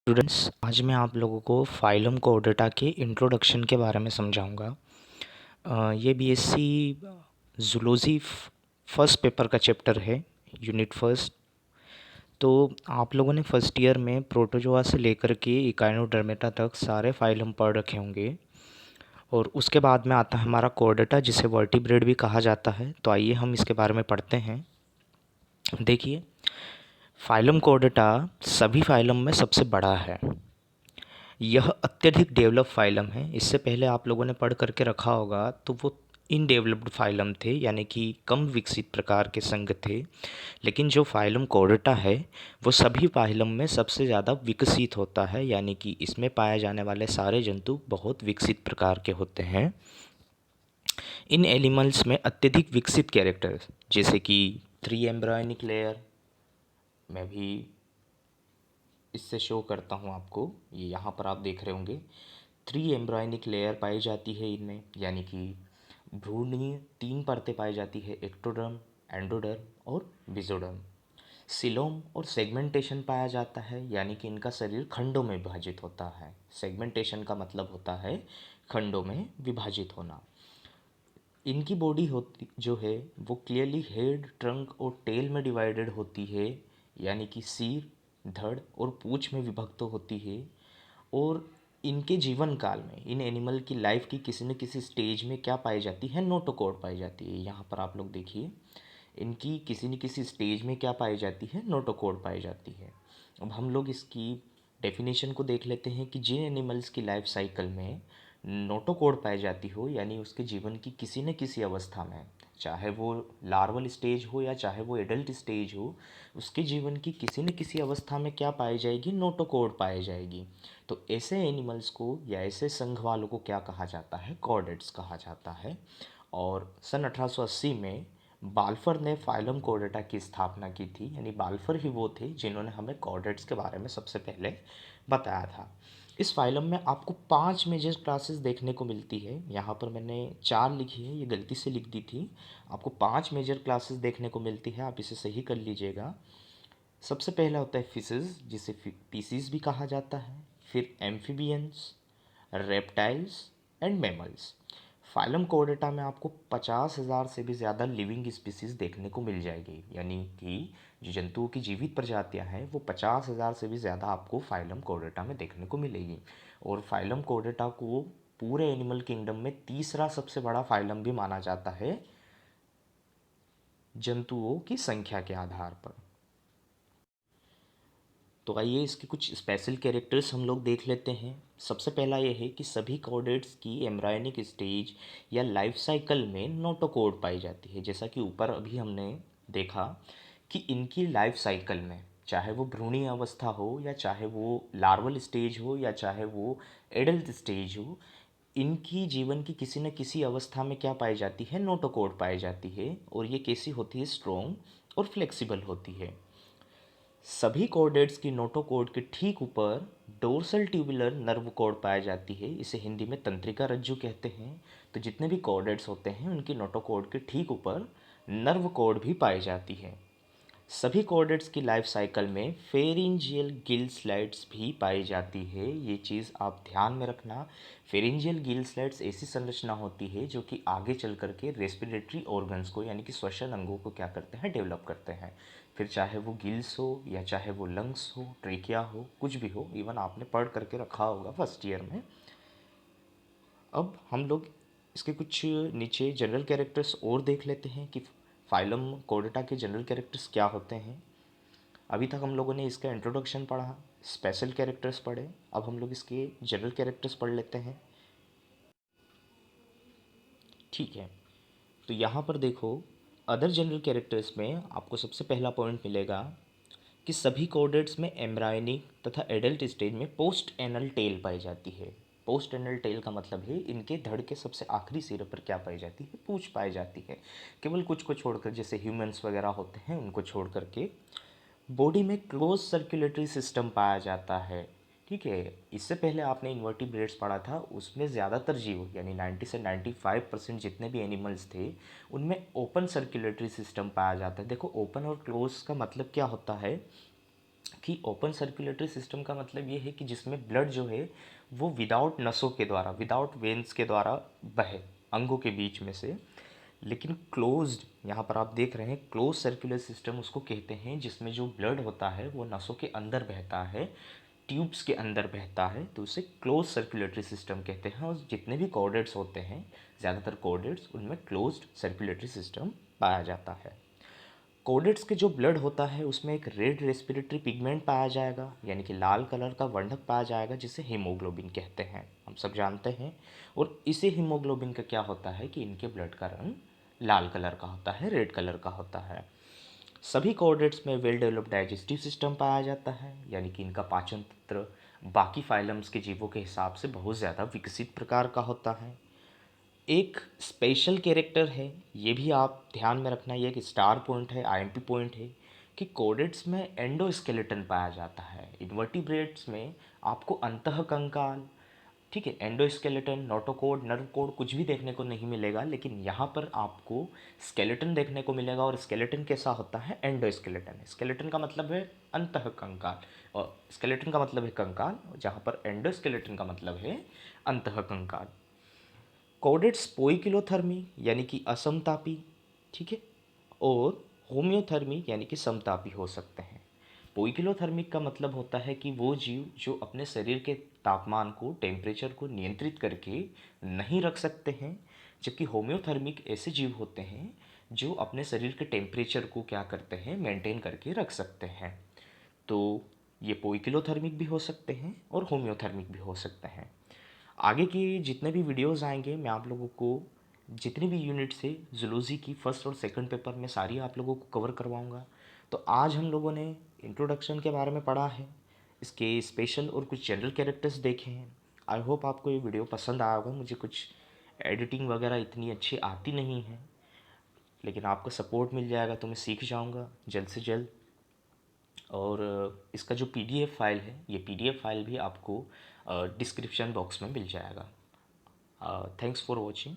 Students, आज मैं आप लोगों को फाइलम कोर्डेटा के इंट्रोडक्शन के बारे में समझाऊंगा। ये बीएससी जूलॉजी फर्स्ट पेपर का चैप्टर है, यूनिट फर्स्ट। तो आप लोगों ने फर्स्ट ईयर में प्रोटोजोआ से लेकर के इकाइनोडर्मेटा तक सारे फाइलम पढ़ रखे होंगे, और उसके बाद में आता है हमारा कोर्डेटा, जिसे वर्टिब्रेट भी कहा जाता है। तो आइए हम इसके बारे में पढ़ते हैं। देखिए, फाइलम कोर्डेटा सभी फाइलम में सबसे बड़ा है। यह अत्यधिक डेवलप फाइलम है। इससे पहले आप लोगों ने पढ़ करके रखा होगा तो वो इन डेवलप्ड फाइलम थे, यानी कि कम विकसित प्रकार के संघ थे। लेकिन जो फाइलम कोर्डेटा है वो सभी फाइलम में सबसे ज़्यादा विकसित होता है, यानी कि इसमें पाए जाने वाले सारे जंतु बहुत विकसित प्रकार के होते हैं। इन एनिमल्स में अत्यधिक विकसित कैरेक्टर्स जैसे कि 3 एम्ब्रायोनिक लेयर, मैं भी इससे शो करता हूँ आपको, ये यहाँ पर आप देख रहे होंगे। 3 एम्ब्रायोनिक लेयर पाई जाती है इनमें, यानी कि भ्रूणीय 3 परतें पाई जाती है, एक्टोडर्म, एंडोडर्म और मेसोडर्म। सिलोम और सेगमेंटेशन पाया जाता है, यानी कि इनका शरीर खंडों में विभाजित होता है। सेगमेंटेशन का मतलब होता है खंडों में विभाजित होना। इनकी बॉडी होती जो है वो क्लियरली हेड, ट्रंक और टेल में डिवाइडेड होती है, यानी कि सिर, धड़ और पूंछ में विभक्त होती है। और इनके जीवन काल में इन एनिमल की लाइफ की किसी न किसी स्टेज में क्या पाई जाती है, नोटोकॉड पाई जाती है। यहाँ पर आप लोग देखिए, इनकी किसी न किसी स्टेज में क्या पाई जाती है, नोटोकॉड पाई जाती है। अब हम लोग इसकी डेफिनेशन को देख लेते हैं कि जिन एनिमल्स की लाइफ साइकिल में नोटोकॉड पाई जाती हो, यानी उसके जीवन की किसी न किसी अवस्था में, चाहे वो लार्वल स्टेज हो या चाहे वो एडल्ट स्टेज हो, उसके जीवन की किसी न किसी अवस्था में क्या पाई जाएगी, नोटोकॉड पाई जाएगी। तो ऐसे एनिमल्स को या ऐसे संघ वालों को क्या कहा जाता है, कॉर्डेट्स कहा जाता है। और सन 1880 में बाल्फर ने फाइलम कोर्डेटा की स्थापना की थी, यानी बाल्फर ही वो थे जिन्होंने हमें कॉर्डेट्स के बारे में सबसे पहले बताया था। इस फाइलम में आपको 5 मेजर क्लासेस देखने को मिलती है। यहाँ पर मैंने 4 लिखी है, ये गलती से लिख दी थी। आपको 5 मेजर क्लासेस देखने को मिलती है, आप इसे सही कर लीजिएगा। सबसे पहला होता है फिशेस, जिसे पीसीज भी कहा जाता है। फिर amphibians, reptiles and mammals. Phylum Chordata में आपको 50,000 से भी ज़्यादा लिविंग स्पीसीज देखने को मिल जाएगी, यानी कि जो जंतुओं की जीवित प्रजातियां हैं वो 50,000 से भी ज़्यादा आपको फाइलम कोर्डेटा में देखने को मिलेगी। और फाइलम कोर्डेटा को पूरे एनिमल किंगडम में तीसरा सबसे बड़ा फाइलम भी माना जाता है, जंतुओं की संख्या के आधार पर। तो आइए इसके कुछ स्पेशल कैरेक्टर्स हम लोग देख लेते हैं। सबसे पहला ये है कि सभी कॉर्डेट्स की एम्ब्रायनिक स्टेज या लाइफ साइकिल में नोटोकॉड पाई जाती है। जैसा कि ऊपर अभी हमने देखा कि इनकी लाइफ साइकिल में, चाहे वो भ्रूणीय अवस्था हो या चाहे वो लार्वल स्टेज हो या चाहे वो एडल्ट स्टेज हो, इनकी जीवन की किसी न किसी अवस्था में क्या पाई जाती है, नोटोकॉड पाई जाती है। और ये कैसी होती है, स्ट्रॉन्ग और फ्लेक्सिबल होती है। सभी कॉर्डेट्स की नोटोकॉड के ठीक ऊपर डोर्सल ट्यूबुलर नर्व कॉर्ड पाई जाती है, इसे हिंदी में तंत्रिका रज्जु कहते हैं। तो जितने भी कॉर्डेट्स होते हैं उनकी नोटोकॉड के ठीक ऊपर नर्व कॉर्ड भी पाई जाती है। सभी कॉर्डेट्स की लाइफ साइकिल में फेरिंजियल गिल स्लाइड्स भी पाई जाती है। ये चीज़ आप ध्यान में रखना। फेरिंजियल गिल स्लाइड्स ऐसी संरचना होती है जो कि आगे चल करके रेस्पिरेटरी ऑर्गन्स को, यानी कि श्वसन अंगों को क्या करते हैं, डेवलप करते हैं। फिर चाहे वो गिल्स हो या चाहे वो लंग्स हो, ट्रेकिया हो, कुछ भी हो, इवन आपने पढ़ करके रखा होगा फर्स्ट ईयर में। अब हम लोग इसके कुछ नीचे जनरल कैरेक्टर्स और देख लेते हैं कि फाइलम कोर्डेटा के जनरल कैरेक्टर्स क्या होते हैं। अभी तक हम लोगों ने इसका इंट्रोडक्शन पढ़ा, स्पेशल कैरेक्टर्स पढ़े, अब हम लोग इसके जनरल कैरेक्टर्स पढ़ लेते हैं। ठीक है, तो यहाँ पर देखो, अदर जनरल कैरेक्टर्स में आपको सबसे पहला पॉइंट मिलेगा कि सभी कॉर्डेट्स में एम्ब्रायनिक तथा एडल्ट स्टेज में पोस्ट एनल टेल पाई जाती है। पोस्ट एनल टेल का मतलब है इनके धड़ के सबसे आखिरी सिरे पर क्या पाई जाती है, पूंछ पाई जाती है। केवल कुछ को छोड़कर, जैसे ह्यूमंस वगैरह होते हैं उनको छोड़ करके बॉडी में क्लोज सर्कुलेटरी सिस्टम पाया जाता है। ठीक है, इससे पहले आपने इन्वर्टिब्रेट्स पढ़ा था, उसमें ज़्यादातर जीव यानी 90 से 95% जितने भी एनिमल्स थे उनमें ओपन सर्कुलेटरी सिस्टम पाया जाता है। देखो, ओपन और क्लोज का मतलब क्या होता है कि ओपन सर्कुलेटरी सिस्टम का मतलब ये है कि जिसमें ब्लड जो है वो विदाउट नसों के द्वारा, विदाउट वेन्स के द्वारा बहे अंगों के बीच में से। लेकिन क्लोज्ड, यहाँ पर आप देख रहे हैं क्लोज सर्कुलर सिस्टम उसको कहते हैं जिसमें जो ब्लड होता है वो नसों के अंदर बहता है, ट्यूब्स के अंदर बहता है, तो उसे क्लोज सर्कुलेटरी सिस्टम कहते हैं। और जितने भी कॉर्डेट्स होते हैं, ज़्यादातर कॉर्डेट्स, उनमें क्लोज्ड सर्कुलेटरी सिस्टम पाया जाता है। कॉर्डेट्स के जो ब्लड होता है उसमें एक रेड रेस्पिरेटरी पिगमेंट पाया जाएगा, यानी कि लाल कलर का वर्णक पाया जाएगा, जिसे हीमोग्लोबिन कहते हैं, हम सब जानते हैं। और इसी हीमोग्लोबिन का क्या होता है कि इनके ब्लड का रंग लाल कलर का होता है, रेड कलर का होता है। सभी कॉर्डेट्स में वेल डेवलप्ड डाइजेस्टिव सिस्टम पाया जाता है, यानी कि इनका पाचन तंत्र बाकी फाइलम्स के जीवों के हिसाब से बहुत ज़्यादा विकसित प्रकार का होता है। एक स्पेशल कैरेक्टर है, ये भी आप ध्यान में रखना, ये एक स्टार पॉइंट है, आईएमपी पॉइंट है, कि कॉर्डेट्स में एंडोस्केलेटन पाया जाता है। इन्वर्टिब्रेट्स में आपको अंतःकंकाल, ठीक है, एंडोस्केलेटन, नोटोकॉर्ड, नर्व कोड कुछ भी देखने को नहीं मिलेगा, लेकिन यहाँ पर आपको स्केलेटन देखने को मिलेगा। और स्केलेटन कैसा होता है? एंडोस्केलेटन। स्केलेटन का मतलब है अंतःकंकाल, और स्केलेटन का मतलब है कंकाल, जहाँ पर एंडोस्केलेटन का मतलब है अंतःकंकाल। कॉर्डेट्स पोइकिलोथर्मी यानी कि असमतापी, ठीक है, और होम्योथर्मी यानी कि समतापी हो सकते हैं। पोइकिलोथर्मिक का मतलब होता है कि वो जीव जो अपने शरीर के तापमान को, टेम्परेचर को नियंत्रित करके नहीं रख सकते हैं, जबकि होम्योथर्मिक ऐसे जीव होते हैं जो अपने शरीर के टेम्परेचर को क्या करते हैं, मेंटेन करके रख सकते हैं। तो ये पोइकिलोथर्मिक भी हो सकते हैं और होम्योथर्मिक भी हो सकते हैं। आगे के जितने भी वीडियोस आएंगे मैं आप लोगों को जितनी भी यूनिट से जूलॉजी की फर्स्ट और सेकंड पेपर में सारी आप लोगों को कवर करवाऊंगा। तो आज हम लोगों ने इंट्रोडक्शन के बारे में पढ़ा है, इसके स्पेशल और कुछ जनरल कैरेक्टर्स देखे हैं। आई होप आपको ये वीडियो पसंद आया होगा। मुझे कुछ एडिटिंग वगैरह इतनी अच्छी आती नहीं है, लेकिन आपका सपोर्ट मिल जाएगा तो मैं सीख जाऊँगा जल्द से जल्द। और इसका जो पीडीएफ फाइल है, ये पीडीएफ फाइल भी आपको डिस्क्रिप्शन बॉक्स में मिल जाएगा। Thanks for watching.